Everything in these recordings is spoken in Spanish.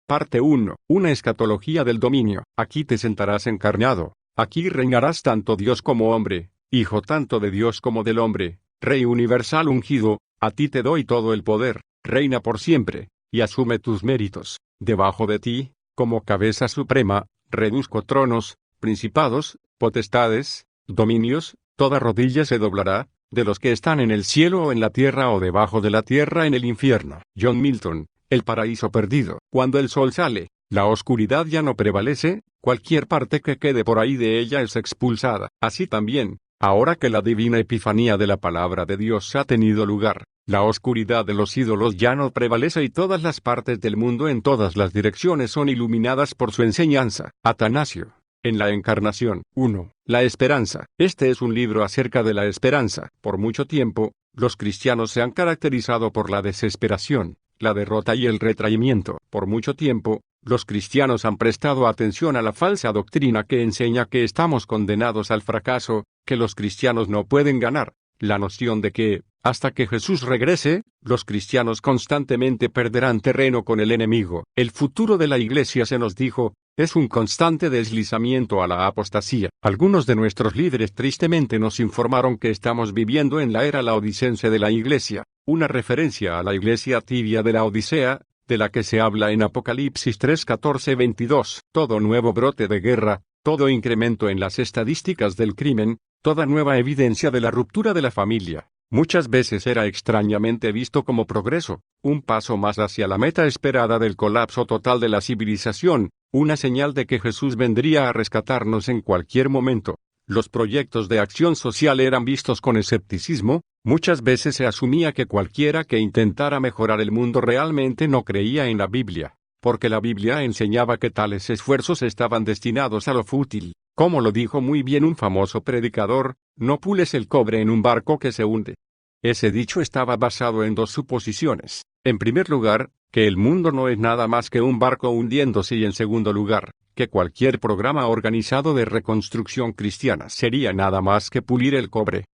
Parte 1. Una escatología del dominio. Aquí te sentarás encarnado. Aquí reinarás tanto Dios como hombre, Hijo tanto de Dios como del hombre, Rey universal ungido, a ti te doy todo el poder, reina por siempre, y asume tus méritos. Debajo de ti, como cabeza suprema, reduzco tronos, principados, potestades, dominios, toda rodilla se doblará, de los que están en el cielo o en la tierra o debajo de la tierra en el infierno. John Milton. El paraíso perdido. Cuando el sol sale, la oscuridad ya no prevalece, cualquier parte que quede por ahí de ella es expulsada. Así también, ahora que la divina epifanía de la palabra de Dios ha tenido lugar, la oscuridad de los ídolos ya no prevalece y todas las partes del mundo en todas las direcciones son iluminadas por su enseñanza. Atanasio. En la Encarnación. 1. La esperanza. Este es un libro acerca de la esperanza. Por mucho tiempo, los cristianos se han caracterizado por la desesperación, la derrota y el retraimiento. Por mucho tiempo, los cristianos han prestado atención a la falsa doctrina que enseña que estamos condenados al fracaso, que los cristianos no pueden ganar, la noción de que, hasta que Jesús regrese, los cristianos constantemente perderán terreno con el enemigo. El futuro de la Iglesia, se nos dijo, es un constante deslizamiento a la apostasía. Algunos de nuestros líderes tristemente nos informaron que estamos viviendo en la era laodicense de la Iglesia, una referencia a la Iglesia tibia de la Odisea, de la que se habla en Apocalipsis 3:14-22. Todo nuevo brote de guerra, todo incremento en las estadísticas del crimen, toda nueva evidencia de la ruptura de la familia, muchas veces era extrañamente visto como progreso, un paso más hacia la meta esperada del colapso total de la civilización, una señal de que Jesús vendría a rescatarnos en cualquier momento. Los proyectos de acción social eran vistos con escepticismo, muchas veces se asumía que cualquiera que intentara mejorar el mundo realmente no creía en la Biblia, porque la Biblia enseñaba que tales esfuerzos estaban destinados a lo fútil. Como lo dijo muy bien un famoso predicador, no pules el cobre en un barco que se hunde. Ese dicho estaba basado en dos suposiciones. En primer lugar, que el mundo no es nada más que un barco hundiéndose, y en segundo lugar, que cualquier programa organizado de reconstrucción cristiana sería nada más que pulir el cobre.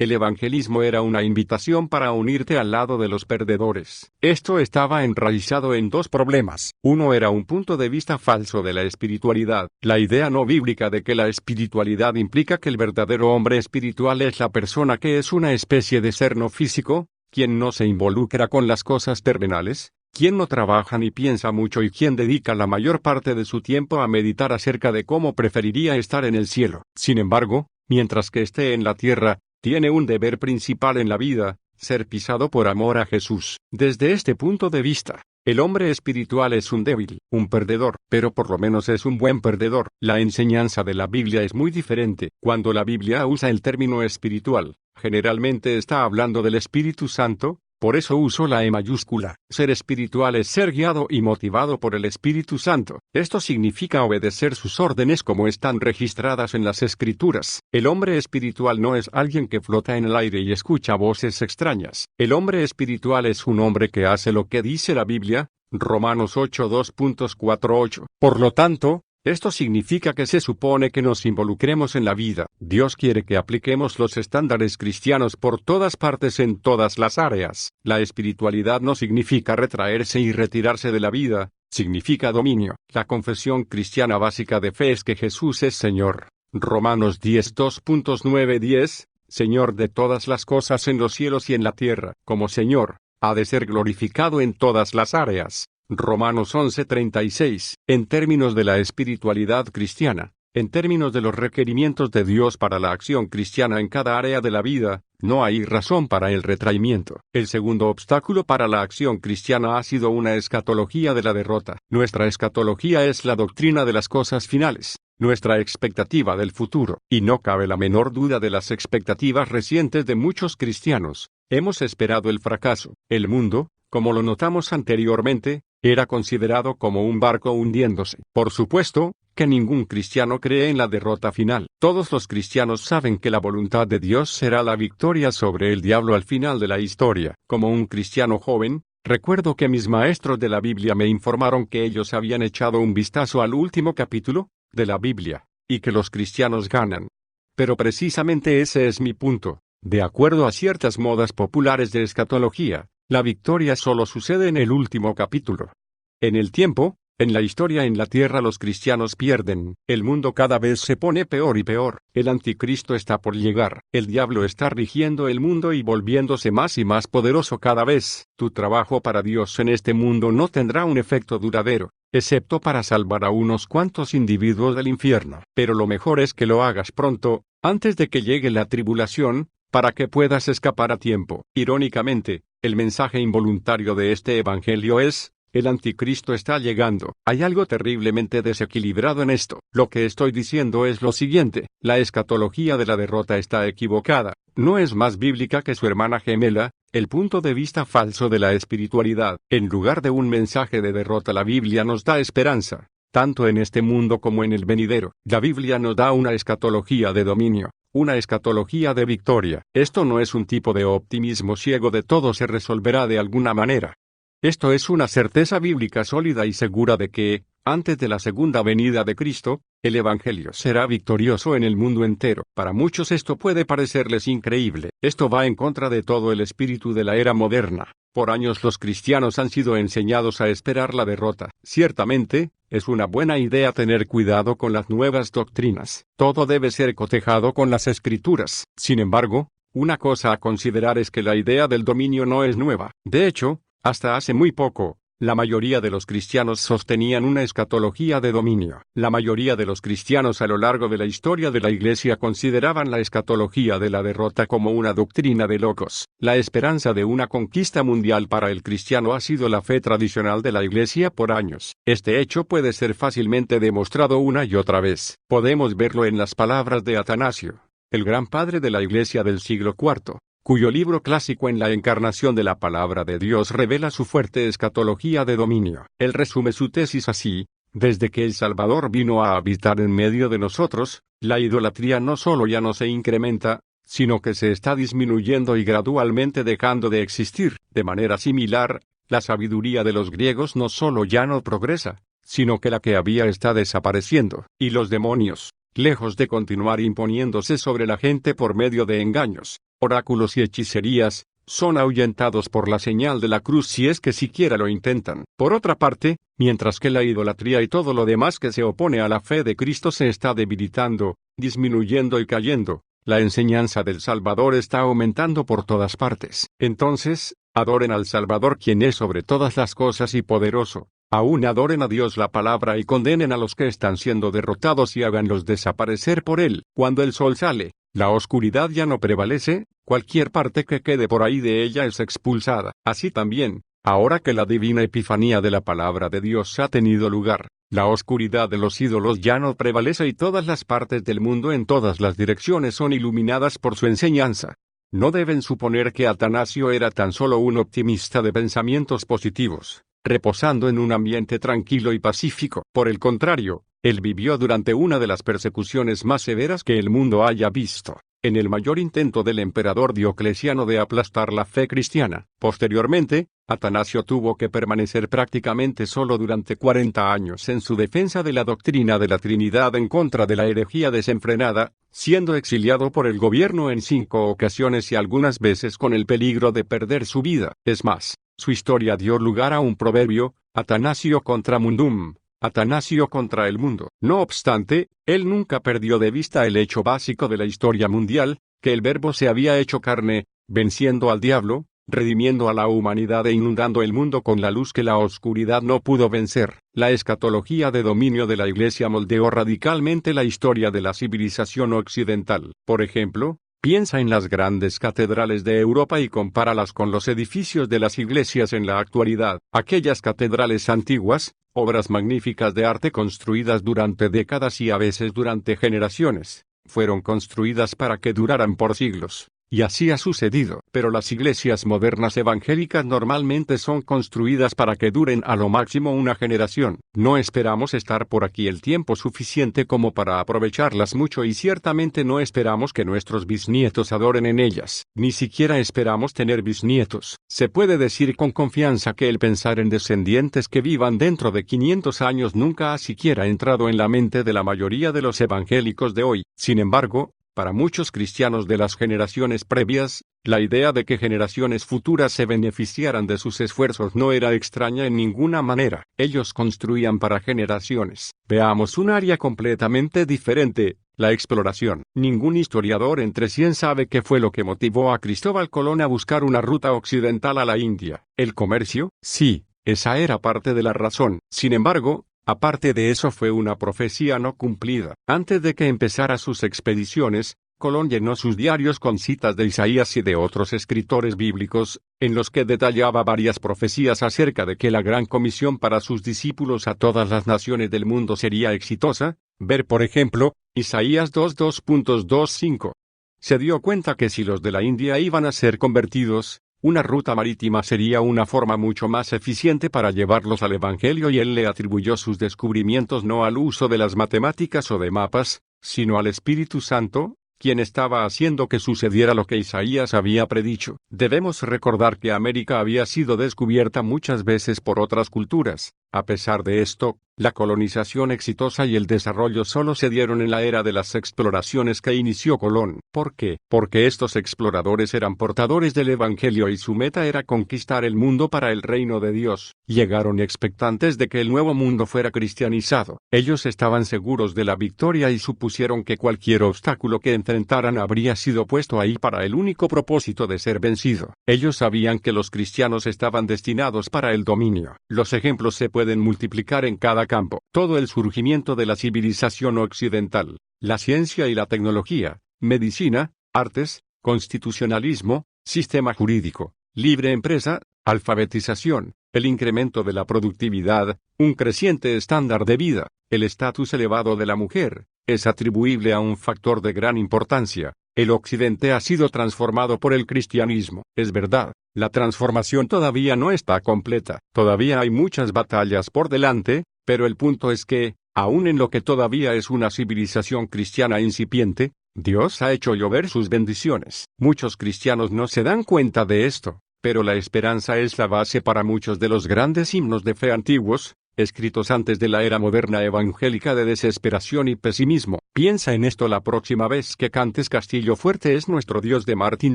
El evangelismo era una invitación para unirte al lado de los perdedores. Esto estaba enraizado en dos problemas. Uno era un punto de vista falso de la espiritualidad, la idea no bíblica de que la espiritualidad implica que el verdadero hombre espiritual es la persona que es una especie de ser no físico, quien no se involucra con las cosas terrenales, quien no trabaja ni piensa mucho y quien dedica la mayor parte de su tiempo a meditar acerca de cómo preferiría estar en el cielo. Sin embargo, mientras que esté en la tierra, tiene un deber principal en la vida, ser pisado por amor a Jesús. Desde este punto de vista, el hombre espiritual es un débil, un perdedor, pero por lo menos es un buen perdedor. La enseñanza de la Biblia es muy diferente. Cuando la Biblia usa el término espiritual, generalmente está hablando del Espíritu Santo, por eso uso la E mayúscula. Ser espiritual es ser guiado y motivado por el Espíritu Santo. Esto significa obedecer sus órdenes como están registradas en las Escrituras. El hombre espiritual no es alguien que flota en el aire y escucha voces extrañas. El hombre espiritual es un hombre que hace lo que dice la Biblia, Romanos 8:2.48. Por lo tanto, esto significa que se supone que nos involucremos en la vida. Dios quiere que apliquemos los estándares cristianos por todas partes en todas las áreas. La espiritualidad no significa retraerse y retirarse de la vida, significa dominio. La confesión cristiana básica de fe es que Jesús es Señor. Romanos 10:2.9-10, Señor de todas las cosas en los cielos y en la tierra. Como Señor, ha de ser glorificado en todas las áreas. Romanos 11:36. En términos de la espiritualidad cristiana, en términos de los requerimientos de Dios para la acción cristiana en cada área de la vida, no hay razón para el retraimiento. El segundo obstáculo para la acción cristiana ha sido una escatología de la derrota. Nuestra escatología es la doctrina de las cosas finales, nuestra expectativa del futuro, y no cabe la menor duda de las expectativas recientes de muchos cristianos. Hemos esperado el fracaso. El mundo, como lo notamos anteriormente, era considerado como un barco hundiéndose. Por supuesto, que ningún cristiano cree en la derrota final. Todos los cristianos saben que la voluntad de Dios será la victoria sobre el diablo al final de la historia. Como un cristiano joven, recuerdo que mis maestros de la Biblia me informaron que ellos habían echado un vistazo al último capítulo de la Biblia, y que los cristianos ganan. Pero precisamente ese es mi punto. De acuerdo a ciertas modas populares de escatología, la victoria solo sucede en el último capítulo. En el tiempo, En la historia en la tierra los cristianos pierden, el mundo cada vez se pone peor y peor, el anticristo está por llegar, el diablo está rigiendo el mundo y volviéndose más y más poderoso cada vez. Tu trabajo para Dios en este mundo no tendrá un efecto duradero, excepto para salvar a unos cuantos individuos del infierno. Pero lo mejor es que lo hagas pronto, antes de que llegue la tribulación, para que puedas escapar a tiempo. Irónicamente, el mensaje involuntario de este evangelio es: el anticristo está llegando. Hay algo terriblemente desequilibrado en esto. Lo que estoy diciendo es lo siguiente: la escatología de la derrota está equivocada. No es más bíblica que su hermana gemela, el punto de vista falso de la espiritualidad. En lugar de un mensaje de derrota, la Biblia nos da esperanza, tanto en este mundo como en el venidero. La Biblia nos da una escatología de dominio, una escatología de victoria. Esto no es un tipo de optimismo ciego de todo se resolverá de alguna manera. Esto es una certeza bíblica sólida y segura de que, antes de la segunda venida de Cristo, el Evangelio será victorioso en el mundo entero. Para muchos esto puede parecerles increíble. Esto va en contra de todo el espíritu de la era moderna. Por años los cristianos han sido enseñados a esperar la derrota. Ciertamente, es una buena idea tener cuidado con las nuevas doctrinas. Todo debe ser cotejado con las Escrituras. Sin embargo, una cosa a considerar es que la idea del dominio no es nueva. De hecho, hasta hace muy poco, la mayoría de los cristianos sostenían una escatología de dominio. La mayoría de los cristianos a lo largo de la historia de la Iglesia consideraban la escatología de la derrota como una doctrina de locos. La esperanza de una conquista mundial para el cristiano ha sido la fe tradicional de la Iglesia por años. Este hecho puede ser fácilmente demostrado una y otra vez. Podemos verlo en las palabras de Atanasio, el gran padre de la Iglesia del siglo IV. Cuyo libro clásico en la encarnación de la palabra de Dios revela su fuerte escatología de dominio. Él resume su tesis así: desde que el Salvador vino a habitar en medio de nosotros, la idolatría no solo ya no se incrementa, sino que se está disminuyendo y gradualmente dejando de existir. De manera similar, la sabiduría de los griegos no solo ya no progresa, sino que la que había está desapareciendo. Y los demonios, lejos de continuar imponiéndose sobre la gente por medio de engaños, oráculos y hechicerías, son ahuyentados por la señal de la cruz si es que siquiera lo intentan. Por otra parte, mientras que la idolatría y todo lo demás que se opone a la fe de Cristo se está debilitando, disminuyendo y cayendo, la enseñanza del Salvador está aumentando por todas partes. Entonces, adoren al Salvador, quien es sobre todas las cosas y poderoso. Aún adoren a Dios la palabra y condenen a los que están siendo derrotados y háganlos desaparecer por él. Cuando el sol sale, la oscuridad ya no prevalece, cualquier parte que quede por ahí de ella es expulsada. Así también, ahora que la divina epifanía de la palabra de Dios ha tenido lugar, la oscuridad de los ídolos ya no prevalece y todas las partes del mundo en todas las direcciones son iluminadas por su enseñanza. No deben suponer que Atanasio era tan solo un optimista de pensamientos positivos, reposando en un ambiente tranquilo y pacífico. Por el contrario, él vivió durante una de las persecuciones más severas que el mundo haya visto, en el mayor intento del emperador Diocleciano de aplastar la fe cristiana. Posteriormente, Atanasio tuvo que permanecer prácticamente solo durante 40 años en su defensa de la doctrina de la Trinidad en contra de la herejía desenfrenada, siendo exiliado por el gobierno en 5 ocasiones y algunas veces con el peligro de perder su vida. Es más, su historia dio lugar a un proverbio: Atanasio contra mundum, Atanasio contra el mundo. No obstante, él nunca perdió de vista el hecho básico de la historia mundial, que el Verbo se había hecho carne, venciendo al diablo, redimiendo a la humanidad e inundando el mundo con la luz que la oscuridad no pudo vencer. La escatología de dominio de la Iglesia moldeó radicalmente la historia de la civilización occidental. Por ejemplo, piensa en las grandes catedrales de Europa y compáralas con los edificios de las iglesias en la actualidad. Aquellas catedrales antiguas, obras magníficas de arte construidas durante décadas y a veces durante generaciones, fueron construidas para que duraran por siglos. Y así ha sucedido. Pero las iglesias modernas evangélicas normalmente son construidas para que duren a lo máximo una generación. No esperamos estar por aquí el tiempo suficiente como para aprovecharlas mucho y ciertamente no esperamos que nuestros bisnietos adoren en ellas. Ni siquiera esperamos tener bisnietos. Se puede decir con confianza que el pensar en descendientes que vivan dentro de 500 años nunca ha siquiera entrado en la mente de la mayoría de los evangélicos de hoy. Sin embargo, Para muchos cristianos de las generaciones previas, la idea de que generaciones futuras se beneficiaran de sus esfuerzos no era extraña en ninguna manera. Ellos construían para generaciones. Veamos un área completamente diferente, la exploración. Ningún historiador entre 100 sabe qué fue lo que motivó a Cristóbal Colón a buscar una ruta occidental a la India. ¿El comercio? Sí, esa era parte de la razón. Sin embargo, aparte de eso fue una profecía no cumplida. Antes de que empezara sus expediciones, Colón llenó sus diarios con citas de Isaías y de otros escritores bíblicos, en los que detallaba varias profecías acerca de que la gran comisión para sus discípulos a todas las naciones del mundo sería exitosa. Ver por ejemplo, Isaías 2:2.25. Se dio cuenta que si los de la India iban a ser convertidos, una ruta marítima sería una forma mucho más eficiente para llevarlos al Evangelio, y él le atribuyó sus descubrimientos no al uso de las matemáticas o de mapas, sino al Espíritu Santo, quien estaba haciendo que sucediera lo que Isaías había predicho. Debemos recordar que América había sido descubierta muchas veces por otras culturas. A pesar de esto, la colonización exitosa y el desarrollo solo se dieron en la era de las exploraciones que inició Colón. ¿Por qué? Porque estos exploradores eran portadores del Evangelio y su meta era conquistar el mundo para el reino de Dios. Llegaron expectantes de que el nuevo mundo fuera cristianizado. Ellos estaban seguros de la victoria y supusieron que cualquier obstáculo que enfrentaran habría sido puesto ahí para el único propósito de ser vencido. Ellos sabían que los cristianos estaban destinados para el dominio. Los ejemplos se pueden multiplicar en cada campo. Todo el surgimiento de la civilización occidental, la ciencia y la tecnología, medicina, artes, constitucionalismo, sistema jurídico, libre empresa, alfabetización, el incremento de la productividad, un creciente estándar de vida, el estatus elevado de la mujer, es atribuible a un factor de gran importancia. El Occidente ha sido transformado por el cristianismo. Es verdad, la transformación todavía no está completa. Todavía hay muchas batallas por delante, pero el punto es que, aun en lo que todavía es una civilización cristiana incipiente, Dios ha hecho llover sus bendiciones. Muchos cristianos no se dan cuenta de esto, pero la esperanza es la base para muchos de los grandes himnos de fe antiguos, escritos antes de la era moderna evangélica de desesperación y pesimismo. Piensa en esto la próxima vez que cantes Castillo Fuerte es nuestro Dios de Martín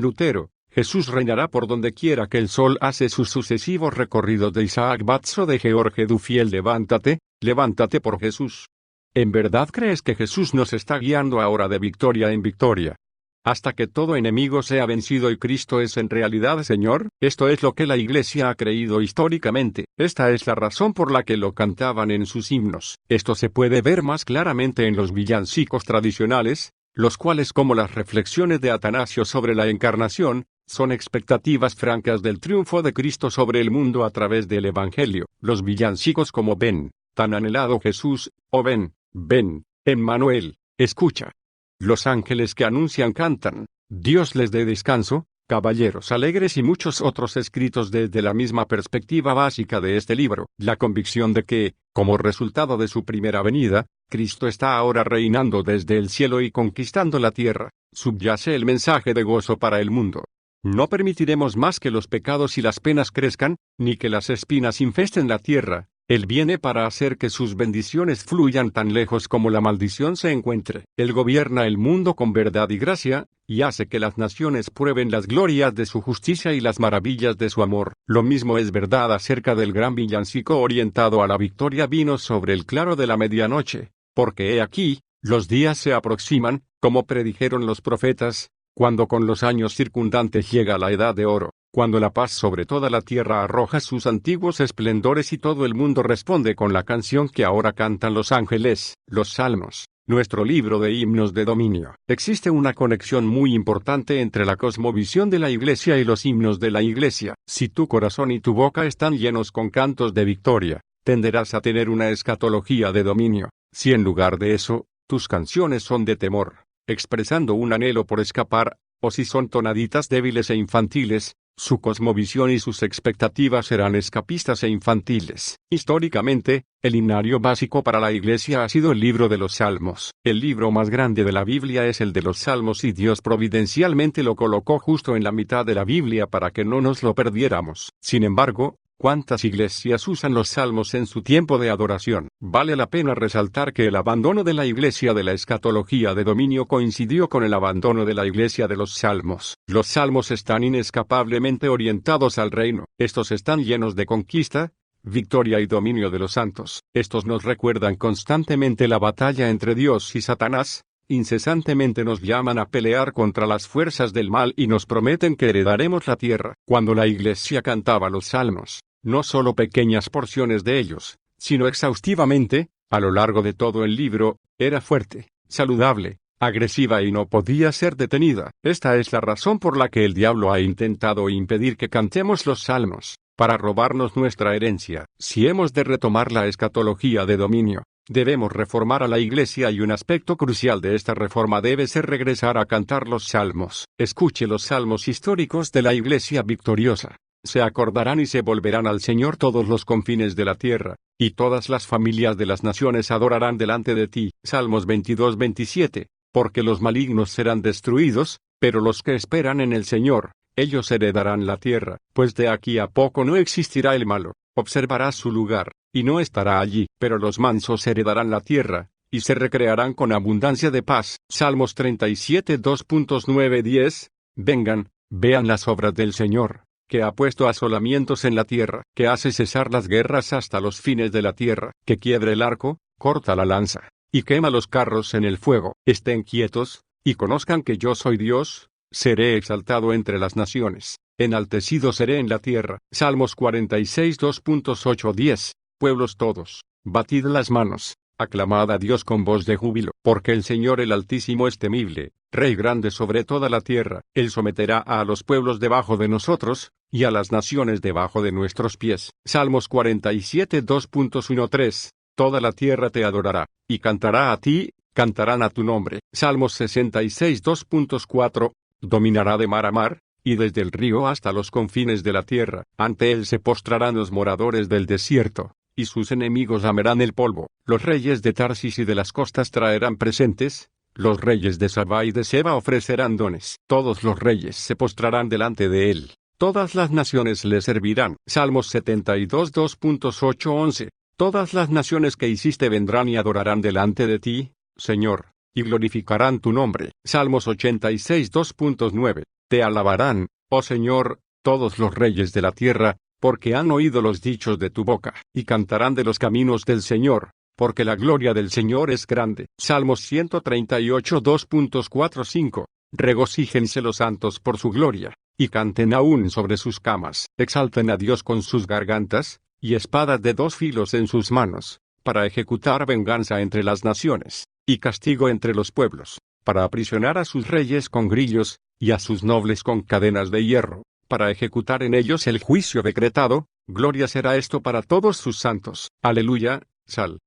Lutero. Jesús reinará por donde quiera que el sol hace sus sucesivos recorridos de Isaac Batzo de George Dufiel. Levántate, levántate por Jesús. ¿En verdad crees que Jesús nos está guiando ahora de victoria en victoria, hasta que todo enemigo sea vencido y Cristo es en realidad Señor? Esto es lo que la Iglesia ha creído históricamente. Esta es la razón por la que lo cantaban en sus himnos. Esto se puede ver más claramente en los villancicos tradicionales, los cuales, como las reflexiones de Atanasio sobre la encarnación, son expectativas francas del triunfo de Cristo sobre el mundo a través del Evangelio. Los villancicos como Ven, tan anhelado Jesús, o Ven, ven, Emmanuel, escucha. Los ángeles que anuncian cantan, Dios les dé descanso, caballeros alegres y muchos otros escritos desde la misma perspectiva básica de este libro. La convicción de que, como resultado de su primera venida, Cristo está ahora reinando desde el cielo y conquistando la tierra, subyace el mensaje de gozo para el mundo. No permitiremos más que los pecados y las penas crezcan, ni que las espinas infesten la tierra. Él viene para hacer que sus bendiciones fluyan tan lejos como la maldición se encuentre. Él gobierna el mundo con verdad y gracia, y hace que las naciones prueben las glorias de su justicia y las maravillas de su amor. Lo mismo es verdad acerca del gran villancico orientado a la victoria vino sobre el claro de la medianoche, porque he aquí, los días se aproximan, como predijeron los profetas, cuando con los años circundantes llega la edad de oro. Cuando la paz sobre toda la tierra arroja sus antiguos esplendores y todo el mundo responde con la canción que ahora cantan los ángeles, los salmos, nuestro libro de himnos de dominio. Existe una conexión muy importante entre la cosmovisión de la Iglesia y los himnos de la Iglesia. Si tu corazón y tu boca están llenos con cantos de victoria, tenderás a tener una escatología de dominio. Si en lugar de eso, tus canciones son de temor, expresando un anhelo por escapar, o si son tonaditas débiles e infantiles, su cosmovisión y sus expectativas serán escapistas e infantiles. Históricamente, el himnario básico para la Iglesia ha sido el libro de los Salmos. El libro más grande de la Biblia es el de los Salmos y Dios providencialmente lo colocó justo en la mitad de la Biblia para que no nos lo perdiéramos. Sin embargo, ¿Cuántas iglesias usan los salmos en su tiempo de adoración? Vale la pena resaltar que el abandono de la iglesia de la escatología de dominio coincidió con el abandono de la iglesia de los salmos. Los salmos están inescapablemente orientados al reino. Estos están llenos de conquista, victoria y dominio de los santos. Estos nos recuerdan constantemente la batalla entre Dios y Satanás. Incesantemente nos llaman a pelear contra las fuerzas del mal y nos prometen que heredaremos la tierra. Cuando la iglesia cantaba los salmos, no solo pequeñas porciones de ellos, sino exhaustivamente, a lo largo de todo el libro, era fuerte, saludable, agresiva y no podía ser detenida. Esta es la razón por la que el diablo ha intentado impedir que cantemos los salmos, para robarnos nuestra herencia. Si hemos de retomar la escatología de dominio, debemos reformar a la iglesia y un aspecto crucial de esta reforma debe ser regresar a cantar los salmos. Escuche los salmos históricos de la iglesia victoriosa. Se acordarán y se volverán al Señor todos los confines de la tierra, y todas las familias de las naciones adorarán delante de ti. Salmos 22-27. Porque los malignos serán destruidos, pero los que esperan en el Señor, ellos heredarán la tierra. Pues de aquí a poco no existirá el malo, observarás su lugar, y no estará allí. Pero los mansos heredarán la tierra, y se recrearán con abundancia de paz. Salmos 37 2.9-10. Vengan, vean las obras del Señor, que ha puesto asolamientos en la tierra, que hace cesar las guerras hasta los fines de la tierra, que quiebra el arco, corta la lanza, y quema los carros en el fuego. Estén quietos, y conozcan que yo soy Dios. Seré exaltado entre las naciones, enaltecido seré en la tierra. Salmos 46 2.8-10. Pueblos todos, batid las manos, aclamad a Dios con voz de júbilo, porque el Señor el Altísimo es temible, Rey grande sobre toda la tierra. Él someterá a los pueblos debajo de nosotros, y a las naciones debajo de nuestros pies. Salmos 47 2.1-3. Toda la tierra te adorará, y cantará a ti, cantarán a tu nombre. Salmos 66 2.4. Dominará de mar a mar, y desde el río hasta los confines de la tierra. Ante él se postrarán los moradores del desierto, y sus enemigos lamerán el polvo. Los reyes de Tarsis y de las costas traerán presentes, los reyes de Sabá y de Seba ofrecerán dones. Todos los reyes se postrarán delante de él, todas las naciones le servirán. Salmos 72 2.8-11. Todas las naciones que hiciste vendrán y adorarán delante de ti, Señor, y glorificarán tu nombre. Salmos 86 2.9. Te alabarán, oh Señor, todos los reyes de la tierra, porque han oído los dichos de tu boca, y cantarán de los caminos del Señor, porque la gloria del Señor es grande. Salmos 138 2.4-5. Regocíjense los santos por su gloria, y canten aún sobre sus camas. Exalten a Dios con sus gargantas, y espadas de dos filos en sus manos, para ejecutar venganza entre las naciones, y castigo entre los pueblos, para aprisionar a sus reyes con grillos, y a sus nobles con cadenas de hierro, para ejecutar en ellos el juicio decretado. Gloria será esto para todos sus santos. Aleluya. Sal.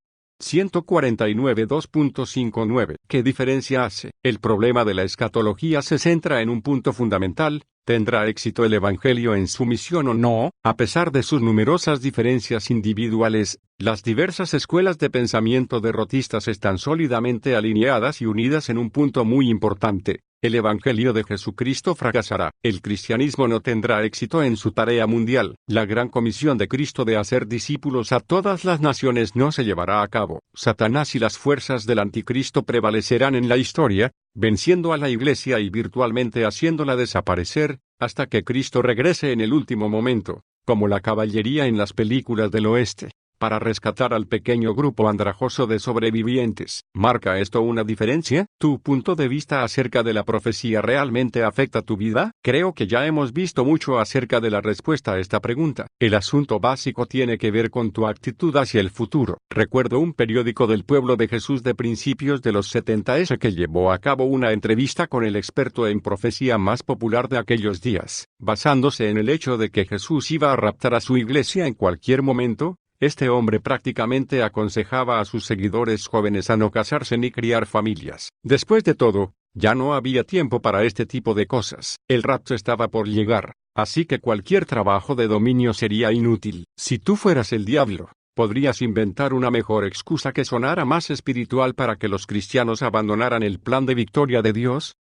149 2.59. ¿Qué diferencia hace? El problema de la escatología se centra en un punto fundamental: ¿tendrá éxito el Evangelio en su misión o no? A pesar de sus numerosas diferencias individuales, las diversas escuelas de pensamiento derrotistas están sólidamente alineadas y unidas en un punto muy importante: el Evangelio de Jesucristo fracasará. El cristianismo no tendrá éxito en su tarea mundial. La gran comisión de Cristo de hacer discípulos a todas las naciones no se llevará a cabo. Satanás y las fuerzas del anticristo prevalecerán en la historia, venciendo a la iglesia y virtualmente haciéndola desaparecer, hasta que Cristo regrese en el último momento, como la caballería en las películas del oeste, para rescatar al pequeño grupo andrajoso de sobrevivientes. ¿Marca esto una diferencia? ¿Tu punto de vista acerca de la profecía realmente afecta tu vida? Creo que ya hemos visto mucho acerca de la respuesta a esta pregunta. El asunto básico tiene que ver con tu actitud hacia el futuro. Recuerdo un periódico del Pueblo de Jesús de principios de los 70s que llevó a cabo una entrevista con el experto en profecía más popular de aquellos días. Basándose en el hecho de que Jesús iba a raptar a su iglesia en cualquier momento, este hombre prácticamente aconsejaba a sus seguidores jóvenes a no casarse ni criar familias. Después de todo, ya no había tiempo para este tipo de cosas. El rapto estaba por llegar, así que cualquier trabajo de dominio sería inútil. Si tú fueras el diablo, ¿podrías inventar una mejor excusa que sonara más espiritual para que los cristianos abandonaran el plan de victoria de Dios?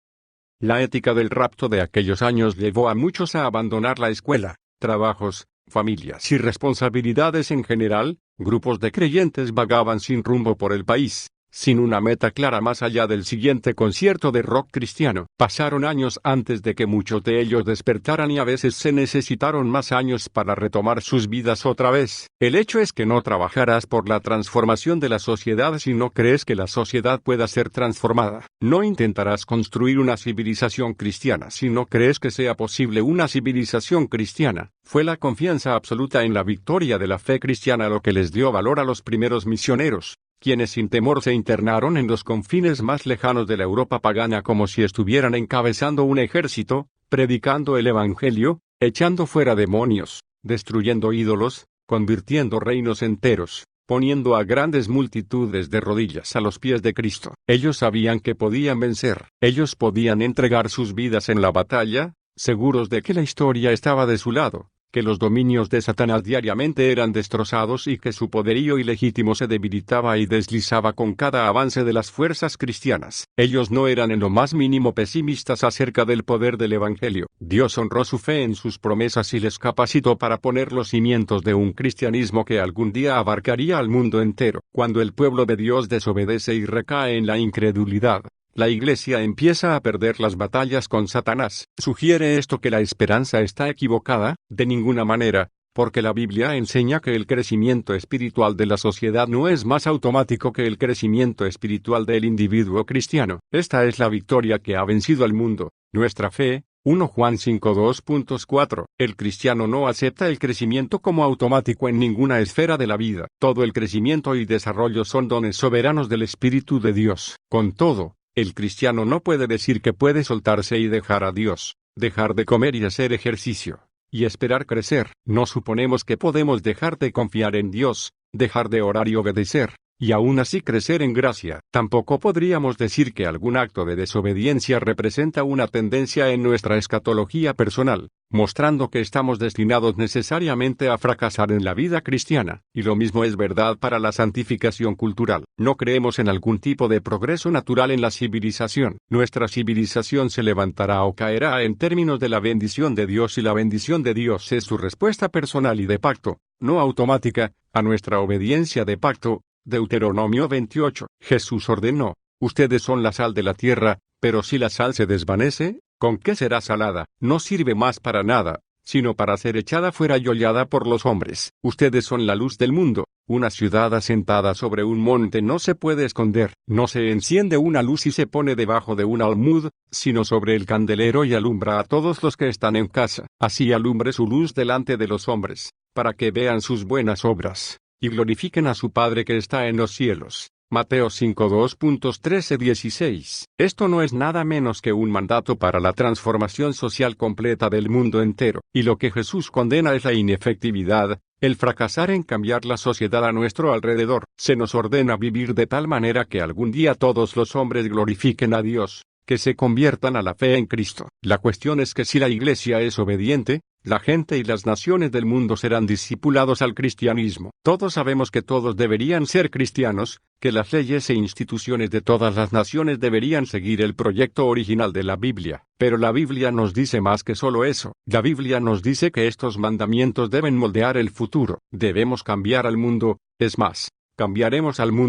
La ética del rapto de aquellos años llevó a muchos a abandonar la escuela, trabajos, familias y responsabilidades en general, grupos de creyentes vagaban sin rumbo por el país, sin una meta clara más allá del siguiente concierto de rock cristiano. Pasaron años antes de que muchos de ellos despertaran y a veces se necesitaron más años para retomar sus vidas otra vez. El hecho es que no trabajarás por la transformación de la sociedad si no crees que la sociedad pueda ser transformada. No intentarás construir una civilización cristiana si no crees que sea posible una civilización cristiana. Fue la confianza absoluta en la victoria de la fe cristiana lo que les dio valor a los primeros misioneros, quienes sin temor se internaron en los confines más lejanos de la Europa pagana como si estuvieran encabezando un ejército, predicando el Evangelio, echando fuera demonios, destruyendo ídolos, convirtiendo reinos enteros, poniendo a grandes multitudes de rodillas a los pies de Cristo. Ellos sabían que podían vencer, ellos podían entregar sus vidas en la batalla, seguros de que la historia estaba de su lado, que los dominios de Satanás diariamente eran destrozados y que su poderío ilegítimo se debilitaba y deslizaba con cada avance de las fuerzas cristianas. Ellos no eran en lo más mínimo pesimistas acerca del poder del Evangelio. Dios honró su fe en sus promesas y les capacitó para poner los cimientos de un cristianismo que algún día abarcaría al mundo entero. Cuando el pueblo de Dios desobedece y recae en la incredulidad, la Iglesia empieza a perder las batallas con Satanás. ¿Sugiere esto que la esperanza está equivocada? De ninguna manera, porque la Biblia enseña que el crecimiento espiritual de la sociedad no es más automático que el crecimiento espiritual del individuo cristiano. Esta es la victoria que ha vencido al mundo, nuestra fe. 1 Juan 5:2.4. El cristiano no acepta el crecimiento como automático en ninguna esfera de la vida. Todo el crecimiento y desarrollo son dones soberanos del Espíritu de Dios. Con todo, el cristiano no puede decir que puede soltarse y dejar a Dios, dejar de comer y hacer ejercicio, y esperar crecer. No suponemos que podemos dejar de confiar en Dios, dejar de orar y obedecer, y aún así crecer en gracia. Tampoco podríamos decir que algún acto de desobediencia representa una tendencia en nuestra escatología personal, mostrando que estamos destinados necesariamente a fracasar en la vida cristiana. Y lo mismo es verdad para la santificación cultural. No creemos en algún tipo de progreso natural en la civilización. Nuestra civilización se levantará o caerá en términos de la bendición de Dios y la bendición de Dios es su respuesta personal y de pacto, no automática, a nuestra obediencia de pacto. Deuteronomio 28. Jesús ordenó: ustedes son la sal de la tierra, pero si la sal se desvanece, ¿con qué será salada? No sirve más para nada, sino para ser echada fuera y hollada por los hombres. Ustedes son la luz del mundo. Una ciudad asentada sobre un monte no se puede esconder. No se enciende una luz y se pone debajo de un almud, sino sobre el candelero y alumbra a todos los que están en casa. Así alumbre su luz delante de los hombres, para que vean sus buenas obras y glorifiquen a su Padre que está en los cielos. Mateo 5:2.13-16. Esto no es nada menos que un mandato para la transformación social completa del mundo entero, y lo que Jesús condena es la inefectividad, el fracasar en cambiar la sociedad a nuestro alrededor. Se nos ordena vivir de tal manera que algún día todos los hombres glorifiquen a Dios, que se conviertan a la fe en Cristo. La cuestión es que si la Iglesia es obediente, la gente y las naciones del mundo serán discipulados al cristianismo. Todos sabemos que todos deberían ser cristianos, que las leyes e instituciones de todas las naciones deberían seguir el proyecto original de la Biblia. Pero la Biblia nos dice más que solo eso. La Biblia nos dice que estos mandamientos deben moldear el futuro. Debemos cambiar al mundo, es más, cambiaremos al mundo.